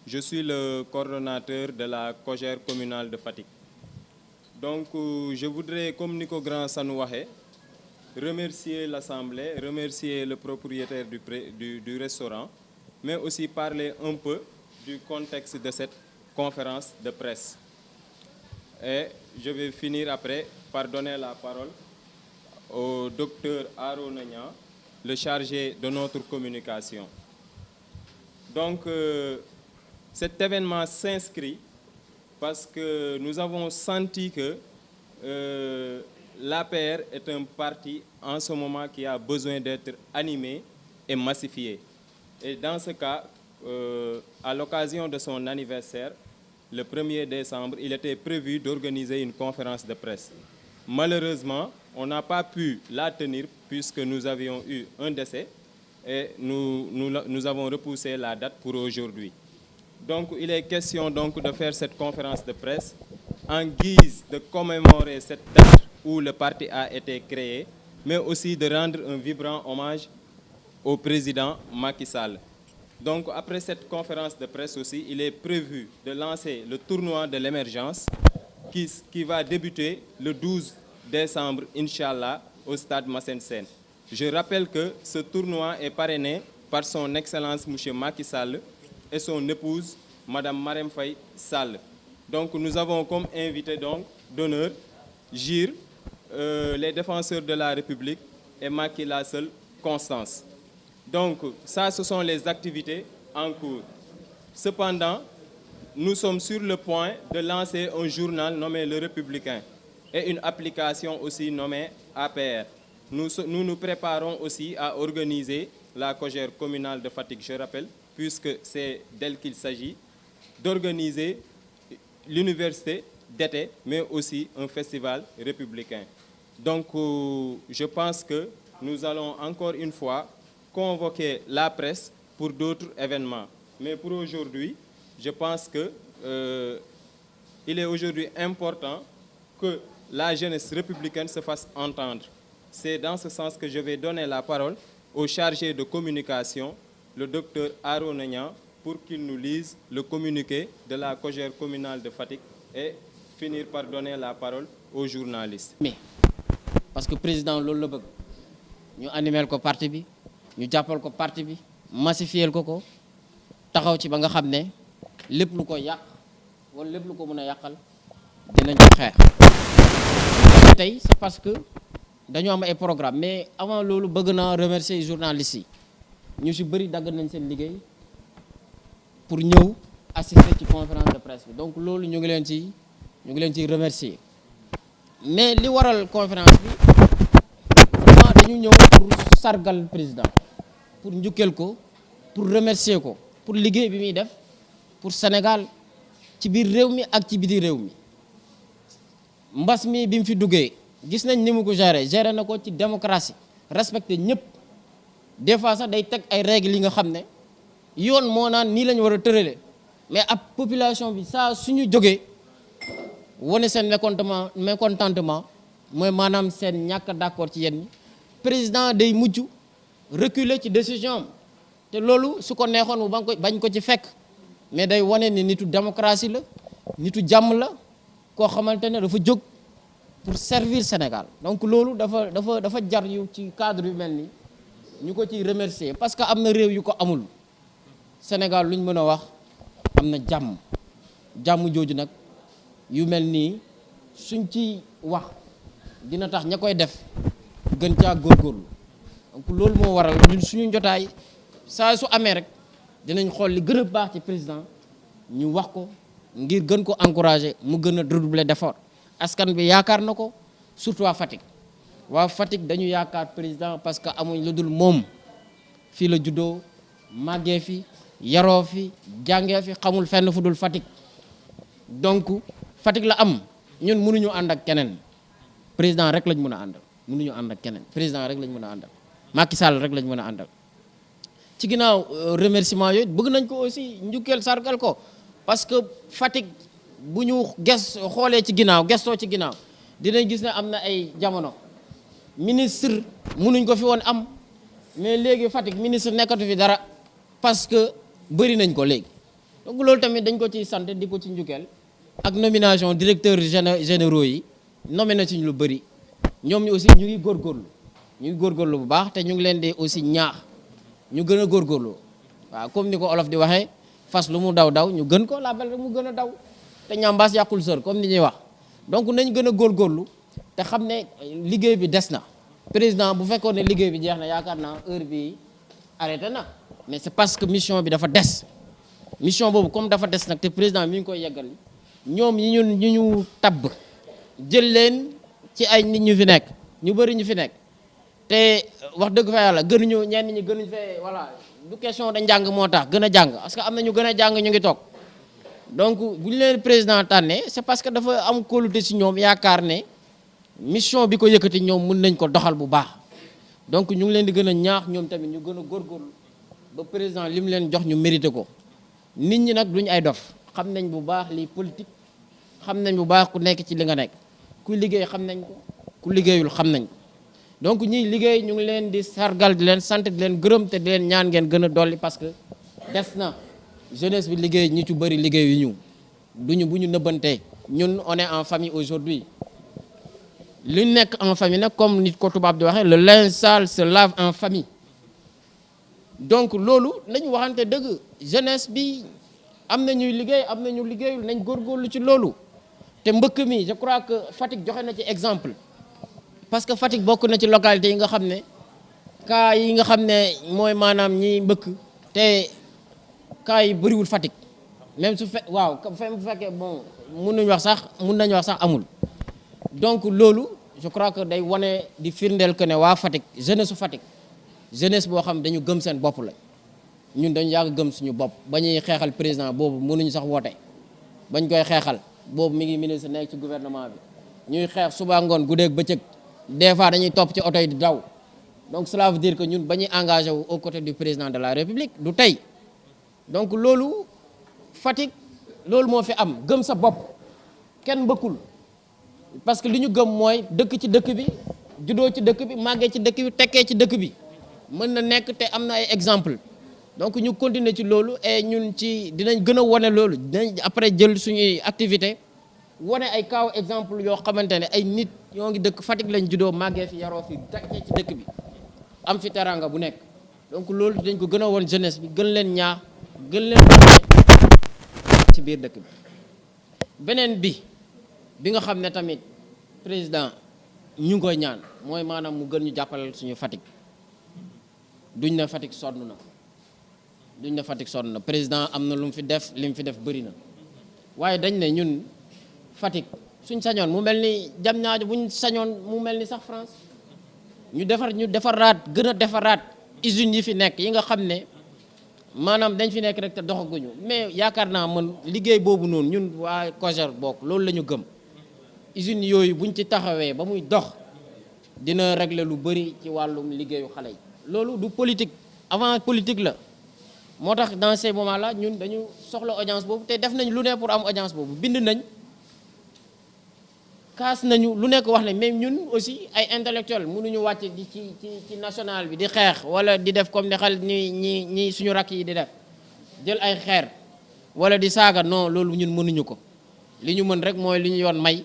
Je suis le coordonnateur de la COJER communale de Fatick. Donc, je voudrais, comme Nico Grand Sanou waxee, remercier l'Assemblée, remercier le propriétaire du restaurant, mais aussi parler un peu du contexte de cette conférence de presse. Et je vais finir après par donner la parole au docteur Arona Niang, le chargé de notre communication. Donc, cet événement s'inscrit parce que nous avons senti que l'APR est un parti en ce moment qui a besoin d'être animé et massifié. Et dans ce cas, à l'occasion de son anniversaire, le 1er décembre, il était prévu d'organiser une conférence de presse. Malheureusement, on n'a pas pu la tenir puisque nous avions eu un décès et nous avons repoussé la date pour aujourd'hui. Donc, il est question donc de faire cette conférence de presse en guise de commémorer cette date où le parti a été créé, mais aussi de rendre un vibrant hommage au président Macky Sall. Donc, après cette conférence de presse aussi, il est prévu de lancer le tournoi de l'émergence qui va débuter le 12 décembre, Inch'Allah, au stade Massène Sène. Je rappelle que ce tournoi est parrainé par son Excellence M. Macky Sall et son épouse, Madame Marème Faye Sall. Donc, nous avons comme invité d'honneur GIR, les défenseurs de la République et Macky la seule Constance. Donc, ça, ce sont les activités en cours. Cependant, nous sommes sur le point de lancer un journal nommé Le Républicain et une application aussi nommée APR. Nous nous préparons aussi à organiser la COJER communale de Fatick, je rappelle, puisque c'est d'elle qu'il s'agit, d'organiser l'université d'été, mais aussi un festival républicain. Donc, je pense que nous allons encore une fois convoquer la presse pour d'autres événements. Mais pour aujourd'hui, je pense que il est aujourd'hui important que la jeunesse républicaine se fasse entendre. C'est dans ce sens que je vais donner la parole au chargé de communication, le docteur Arona Niang, pour qu'il nous lise le communiqué de la COJER communale de Fatick et finir par donner la parole aux journalistes. Mais parce que président loolu la bëgg ñu animer ko parti bi ñu jàppal ko parti bi massifier ko taxaw ci ba nga xam ne lépp lu ko yàq wala lépp lu ko mën a yàqal dinañ ko xeex. Tey c'est parce que dañu am ay programme, mais avant loolu bëgg naa remercier journalistes yi ñu ci bëri dagg nañ seen liggéey pour ñëw assister ci conférence de presse bi. Donc loolu ñu ngi leen ci remercier. Mais li waral conférence bi vraiment dañu ñëw pour sargal président, pour njukkeel ko, pour remercier ko pour liggéey bi muy def pour Sénégal ci biir réew mi ak ci biti réew mi. Mbas mi bi mu fi duggee gis nañ ni mu ko géré na ko ci démocratie, respecté ñëpp. Des fois sax day teg ay règles yi nga xam ne yoon moo naan nii la ñu war a tërale, mais ab population bi saa suñu jógee wane seen mécontentement mooy maanaam seen ñàkk d'accord ci yenn président day mujj reculer ci décision am te loolu su ko neexoon mu bañ ko ci fekk, mais day wane ni nitu démocratie la, nitu jàmm la, koo xamante ne dafa jóg pour servir Sénégal. Donc loolu dafa jar yu ci cadre yu mel ni ñu ko ciy remercier, parce que am na réew yu ko amul. Sénégal lu ñu mën a wax am na jàmm jooju nag yu mel nii suñ ci wax dina tax ña koy def gën caa góorgóorlu. Donc loolu moo waral ñun suñu jotaay saa su amee rek dinañ xool li gën a baax ci président ñu wax ko ngir gën ko encourager mu gën a redoubler d'effort. Askan bi yaakaar na ko, surtout waa Fatick dañu yaakaar président parce que amuñ lu dul moom. Fii la juddoo màggee fi yaroo fi jàngee fi, xamul fenn fu dul Fatick. Donc Fatick la am, ñun mënuñu ànd ak keneen, président rek lañ mën a àndal. Mënuñu ànd ak keneen, président rek lañ mën a àndal, Macky Sall rek lañ mën a àndal. Ci ginnaaw remerciement yooyu bëgg nañ ko aussi njukkeel sargal ko, parce que Fatick bu ñu xoolee ci ginnaaw gestoo ci ginnaaw dinañ gis ne am na ay jamono ministre mënuñ ko fi woon am, mais léegi Fatick ministre nekkatu fi dara parce que bëri nañ ko léegi. donc loolu tamit dañ ko ci sant di ko ci njukkeel ak nomination directeur généraux yi nommé na ci lu bëri ñoom ñu aussi ñu ngi góorgóorlu bu baax te ñu ngi leen di aussi ñaax ñu gën a góorgóorlu waaw comme ni ko olof di waxee fas lu mu daw ñu gën ko label rek mu gën a daw te ñambaas yàqul sër comme ni ñuy wax donc nañ gën a góorgóorlu te xam ne liggéey bi des na président bu fekkoon ne liggéey bi jeex na yaakaar naa heure bi arrêté na mais c'est parce que mission bi dafa des mission boobu comme dafa des nag te président mi ngi koy yeggal ñoom ñi ñu tabb jël leen ci ay nit ñu fi nekk ñu bëri ñu fi nekk te wax dëgg fa yàlla gënuñu ñenn ñi gënuñ fee voilà du question da njàng moo tax gën a jàng parce que am na ñu gën a jàng ñu ngi toog donc bu ñu leen président tànnee c'est parce que dafa am kóolute si ñoom yaakaar ne mission bi ko yëkkati ñoom mën nañ ko doxal bu baax donc ñu ngi leen di gën a ñaax ñoom tamit ñu gën a góorgóorlu ba président li mu leen jox ñu mérité ko nit ñi nag duñ ay dof xam nañ bu baax li politique xam nañ bu baax ku nekk ci li nga nekk ku liggéey xam nañ ko ku liggéeyul xam nañ ko donc ñiy liggéey ñu ngi leen di sargal di leen sant di leen gërëm te di leen ñaan ngeen gën a dolli parce que des na jeunesse bi liggéey ñi ci bëri liggéey yu ñu bu ñu nëbbantee ñun on est en famille aujourd'hui li nekk en famille nag comme nit ko tubaab di waxee le linge sale se lave en famille donc loolu nañu waxante dëgg jeunesse bi am na ñuy liggéey am na ñu liggéeyul nañ góorgóorlu ci loolu te mbëkk mi je crois que Fatick joxe na ci exemple parce que Fatick bokk na ci localité yi nga xam ne cas yi nga xam ne mooy maanaam ñi mbëkk te cas yi bëriwul Fatick même su waaw bu fekkee bon mun nañu wax sax amul donc loolu je crois que day wane di firndeel que ne waa Fatick jeunesse su Fatick jeunesse boo xam dañu gëm seen bopp la ñun dañu yàgg gëm suñu bopp ba ñuy xeexal président boobu mënuñu sax woote bañ koy xeexal boobu mi ngi ministre nekk ci gouvernement bi ñuy xeex suba ngoon guddeeg bëccëg des fois dañuy topp ci oto yi di daw donc cela veut dire que ñun ba ñuy engagé wu aux côtés du président de la République du tey donc loolu Fatick loolu moo fi am gëm sa bopp kenn mbëkkul parce que li ñu gëm mooy dëkk ci dëkk bi juddoo ci dëkk bi màggee ci dëkk bi tekkee ci dëkk bi mën na nekk te am na ay exemple donc ñu continuer ci loolu et ñun ci dinañ gën a wane loolu dinañ après jël suñuy activité wane ay kaaw exemple yoo xamante ne ay nit ñoo ngi dëkk Fatick lañ juddoo màggee fi yaroo fi tekkee ci dëkk bi am fi teranga bu nekk donc loolu dañ ko gën a won jeunesse bi gën leen ñaax gën leen ci biir dëkk bi beneen bi nga xam ne tamit président ñu ngi koy ñaan mooy maanaam mu gën ñu jàppalal suñu Fatick duñ ne Fatick sonn na président am na lu mu fi def li mu fi def bëri na waaye dañ ne ñun Fatick suñ sañoon mu mel ni Diamniadio buñ sañoon mu mel ni sax France ñu defaraat gën a defaraat usines yi fi nekk yi nga xam ne maanaam dañ fi nekk rek te doxaguñu mais yaakaar naa man liggéey boobu noonu ñun waa COJER bokk loolu la ñu gëm usines yooyu buñ ci taxawee ba muy dox dina régler lu bëri ci wàllum liggéeyu xale yi loolu du politique avant politique la moo tax dans ces moments là ñun dañu soxla audience boobu te def nañ lu ne pour am audience boobu bind nañ kaas nañu lu nekk wax ne même ñun aussi ay intellectuel mënuñu wàcc di ci national bi di xeex wala di def comme ni xal ñi suñu rakk yi di def jël ay xeer wala di saaga non loolu ñun mënuñu ko li ñu mën rek mooy li ñu yoon may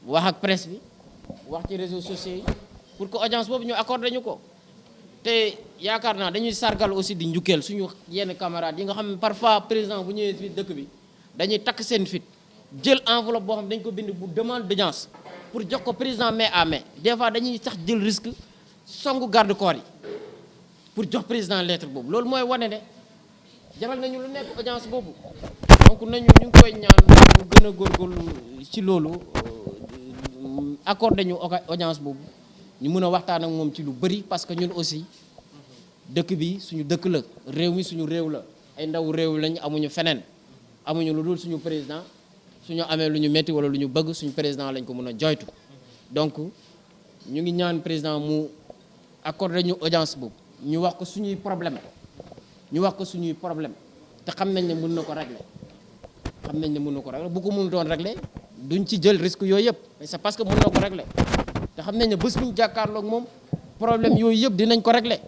wax ak presse bi wax ci réseaux sociaux yi pour que audience boobu ñu accordé ñu ko te yaakaar naa dañuy sargal aussi di njukkeel suñu yenn camarades yi nga xam ne parfois président bu ñëwee fii dëkk bi dañuy takk seen fit jël enveloppe boo xam dañ ko bind bu demande d'audience pour jox ko président main à main des fois dañuy sax jël risque songu garde corps yi pour jox président lettre boobu loolu mooy wane ne jaral nañu lu nekk audience boobu donc ñu ngi koy ñaan mu gën a góorgóorlu ci loolu accordé ñu audience boobu ñu mën a waxtaan ak moom ci lu bëri parce que ñun aussi dëkk bi suñu dëkk la réew mi suñu réew la ay ndaw réew lañ amuñu feneen amuñu lu dul suñu président suñu amee lu ñu métti wala lu ñu bëgg suñu président lañ ko mën a joytu donc ñu ngi ñaan président mu accordé ñu audience boobu ñu wax ko suñuy problème te xam nañ ne mën na ko régler bu ko mënutoon régler duñ ci jël risque yooyu yëpp mais c'est parce que mën na ko régler te xam nañ ne bés bu ñu jàkkaarloog moom problème yooyu yëpp dinañ ko régler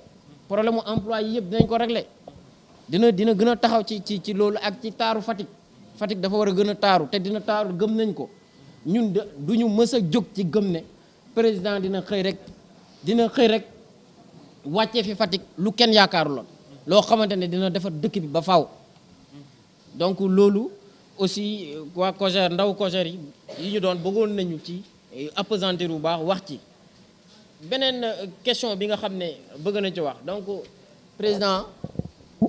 problème mu emploi yi yëpp dinañ ko régler dina gën a taxaw ci loolu ak ci taaru Fatick. Fatick dafa war a gën a taaru te dina taaru gëm nañ ko ñun du ñu mës a jóg ci gëm ne président dina xëy rek wàccee fi Fatick lu kenn yaakaaru loon loo xamante ne dina defar dëkk bi ba faaw. Donc loolu aussi waa COJER ndaw COJER yi ñu doon bëggoon nañu ci appesantir bu baax wax ci beneen question bi nga xam ne bëgg nañ ci wax. Donc président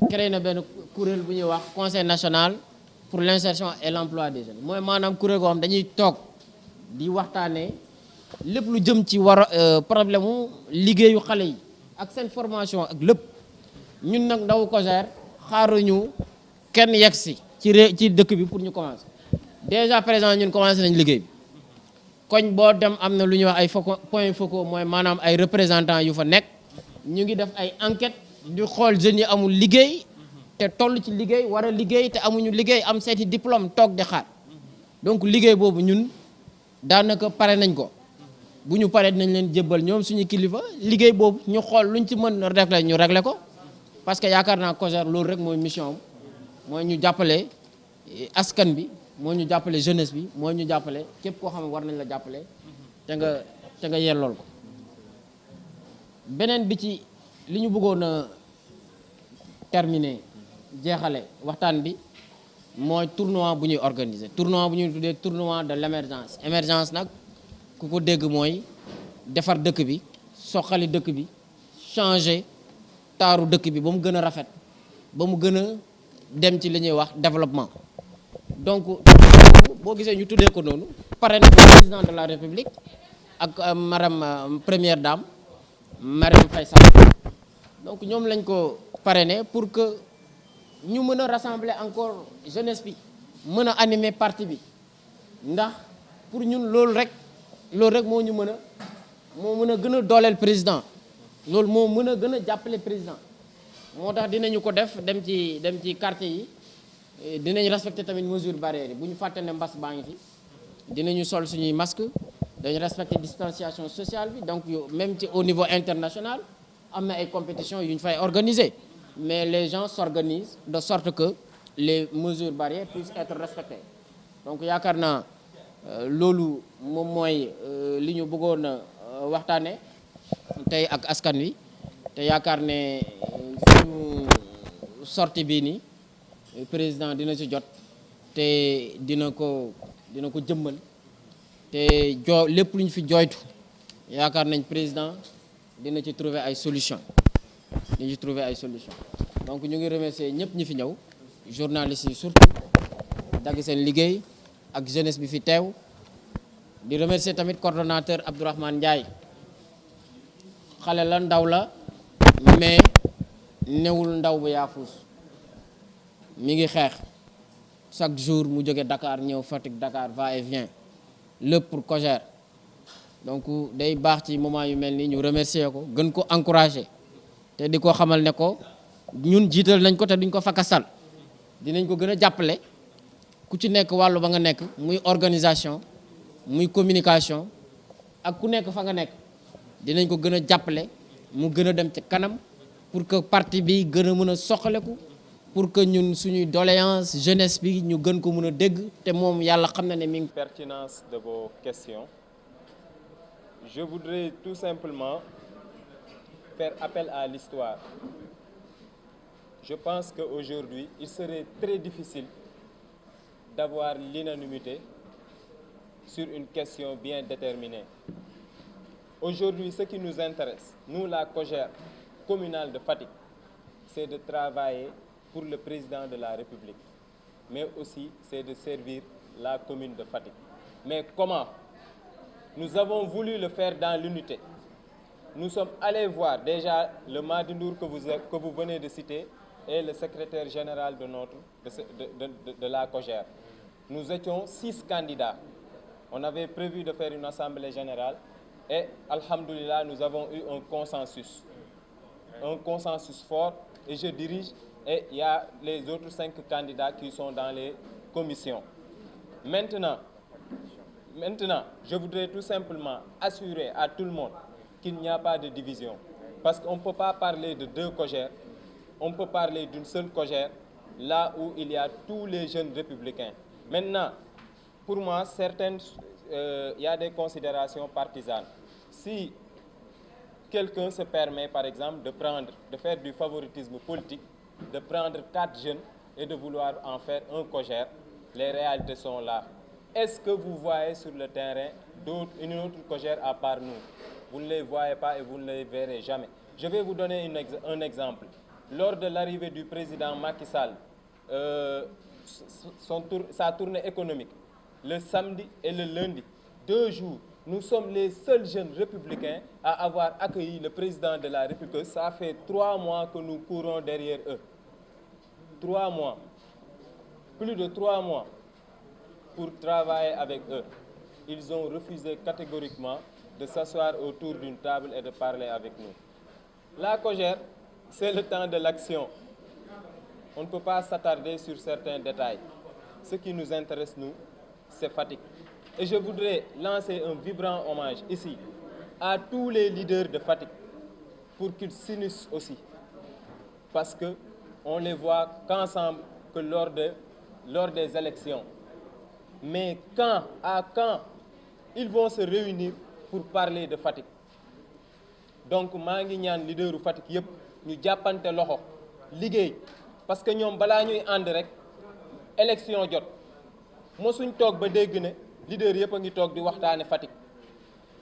créé na benn kuréel bu ñuy wax conseil national pour l'insertion et l'emploi des jeunes mooy maanaam kuréel goo xam dañuy toog di waxtaanee lépp lu jëm ci problème mu liggéeyu xale yi ak seen formation ak lépp. ñun nag ndaw COJER xaaruñu kenn yegg si ci dëkk bi pour ñu commencer déjà présent ñun commencé nañ liggéey bi koñ boo dem am na lu ñuy wax ay points focaux mooy maanaam ay représentants yu fa nekk ñu ngi def ay enquêtes di xool jeunes yi amul liggéey te toll ci liggéey war a liggéey te amuñu liggéey am seeti diplôme toog di xaar donc liggéey boobu ñun daanaka pare nañ ko bu ñu paree dinañ leen jébbal ñoom suñu kilifa liggéey boobu ñu xool luñ ci mën régler ñu régler ko. Parce que yaakaar naa COJER loolu rek mooy mission am mooy ñu jàppale askan bi mooy ñu jàppale jeunesse bi mooy ñu jàppale képp koo xam ne war nañ la jàppale te nga yellool ko. beneen bi ci li ñu bëggoon a terminer jeexale waxtaan bi mooy tournoi bu ñuy organiser tournoi bu ñuy tuddee tournoi de l'émergence. Émergence nag ku ko dégg mooy defar dëkk bi soxali dëkk bi changer taaru dëkk bi ba mu gën a rafet ba mu gën a dem ci li ñuy wax développement. Donc boo gisee ñu tuddee ko noonu pare na ko président de la république ak madame première dame Marième Faye Sall. Donc ñoom lañ ko parrainé pour que ñu mën a rassembler encore jeunesse bi mën a animer parti bi ndax pour ñun loolu rek moo ñu mën a gën a dooleel président. loolu moo mën a gën a jàppale président moo tax dinañu ko def dem ci quartier yi dinañ respecter tamit mesures barrières yi bu ñu fàtte ne mbas baa ngi fi dinañu sol suñuy masque dañu respecter distanciation sociale bi. Donc même au niveau international am na ay compétitions yu ñu fay organiser mais les gens s'organisent de sorte que les mesures barrières puissent être respectées. Donc yaakaar naa loolu moom mooy li ñu bëggoon a waxtaane tey ak askan wi te yaakaar ne suñu sortie bii nii président dina ci jot te dina ko jëmmal te lépp lu ñu fi jooytu yaakaar nañ président dina ci trouver ay solution donc ñu ngi remercier ñëpp ñi fi ñëw journalistes yi surtout dagg seen liggéey ak jeunesse bi fi teew di remercier tamit coordonnateur Abdourahmane Ndiaye. Xale la ndaw la mais newul ndaw bu yaafus mi ngi xeex chaque jour mu jóge Dakar ñëw Fatick Dakar va et vient lépp pour COJER. Donc day baax ci moment yu mel nii ñu remercier ko gën ko encourager te di ko xamal ne ko ñun jiital nañ ko te duñ ko fakasal dinañ ko gën a jàppale ku ci nekk wàllu ba nga nekk muy organisation muy communication ak ku nekk fa nga nekk. dinañ ko gën a jàppale mu gën a dem ci kanam pour que parti bi gën a mën a soxaleku pour que ñun suñuy doléance jeunesse bi ñu gën ko mën a dégg te moom yàlla xam na ne mi ngi. Pertinence de vos questions. Je voudrais tout simplement faire appel à l'histoire. Je pense qu'aujourd'hui, il serait très difficile d'avoir l'unanimité sur une question bien déterminée. Aujourd'hui, ce qui nous intéresse, nous, la COJER communale de Fatick, c'est de travailler pour le président de la République, mais aussi c'est de servir la commune de Fatick. Mais comment? Nous avons voulu le faire dans l'unité. Nous sommes allés voir déjà le Madi Ndour que vous venez de citer et le secrétaire général de la COJER. Nous étions 6 candidats. On avait prévu de faire une assemblée générale et, alhamdoulilah, nous avons eu un consensus fort et je dirige et il y a les autres 5 candidats qui sont dans les commissions. Maintenant, je voudrais tout simplement assurer à tout le monde qu'il n'y a pas de division. Parce qu'on ne peut pas parler de 2 COJER on peut parler d'une seule cogère là où il y a tous les jeunes républicains. Maintenant, pour moi, il y a des considérations partisanes. Si quelqu'un se permet, par exemple, de faire du favoritisme politique, de prendre 4 jeunes et de vouloir en faire un cogère, les réalités sont là. Est-ce que vous voyez sur le terrain une autre cogère à part nous? Vous ne les voyez pas et vous ne les verrez jamais. Je vais vous donner un exemple. Lors de l'arrivée du président Macky Sall, sa tournée économique, le samedi et le lundi, 2 jours, nous sommes les seuls jeunes républicains à avoir accueilli le président de la République. Ça fait 3 mois que nous courons derrière eux. 3 mois. Plus de 3 mois pour travailler avec eux. Ils ont refusé catégoriquement de s'asseoir autour d'une table et de parler avec nous. La cogère, c'est le temps de l'action. On ne peut pas s'attarder sur certains détails. Ce qui nous intéresse, nous, c'est Fatick. Et je voudrais lancer un vibrant hommage ici à tous les leaders de Fatick pour qu'ils s'unissent aussi. Parce qu'on les voit qu'ensemble, que lors des élections. Mais quand ils vont se réunir pour parler de Fatick. Donc maa ngi ñaan leaderu Fatick yëpp ñu jàppante loxo liggéey parce que ñoom balaa ñuy ànd rek élection jot mosuñ toog ba dégg ne leader yëpp a ngi toog di waxtaane Fatick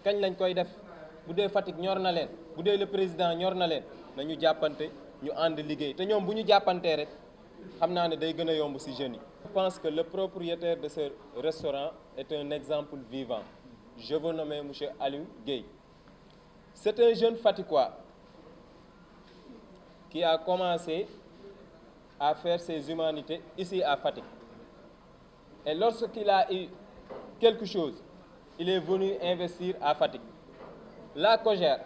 kañ lañ koy def bu dee Fatick ñor na leen bu dee le président ñor na leen nañu jàppante ñu ànd liggéey te ñoom bu ñu jàppantee rek xam naa ne day gën a yomb ci jeunes yi. Je pense que le propriétaire de ce restaurant est un exemple vivant. Je veux nommer M. Aliou Gueye. C'est un jeune Fatickois qui a commencé à faire ses humanités ici à Fatick. Et lorsqu'il a eu quelque chose, il est venu investir à Fatick. La cogère,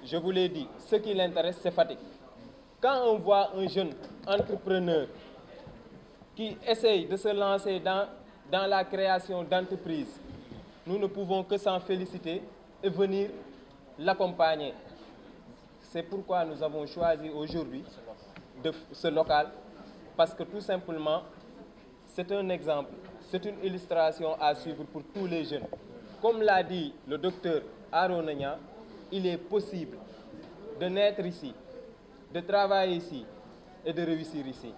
je vous l'ai dit, ce qui l'intéresse, c'est Fatick. Quand on voit un jeune entrepreneur qui essaye de se lancer dans la création d'entreprises, nous ne pouvons que s'en féliciter et venir l'accompagner. C'est pourquoi nous avons choisi aujourd'hui ce local, parce que tout simplement, c'est un exemple, c'est une illustration à suivre pour tous les jeunes. Comme l'a dit le docteur Arona Niang, il est possible de naître ici, de travailler ici et de réussir ici.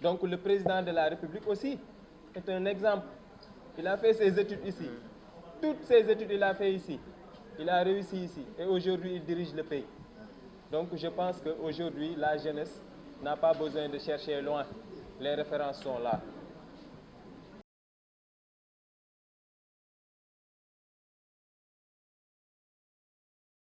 Donc le président de la République aussi est un exemple. Il a fait ses études ici. Toutes ses études, il a fait ici. Il a réussi ici. Et aujourd'hui, il dirige le pays. Donc je pense qu'aujourd'hui, la jeunesse n'a pas besoin de chercher loin. Les références sont là.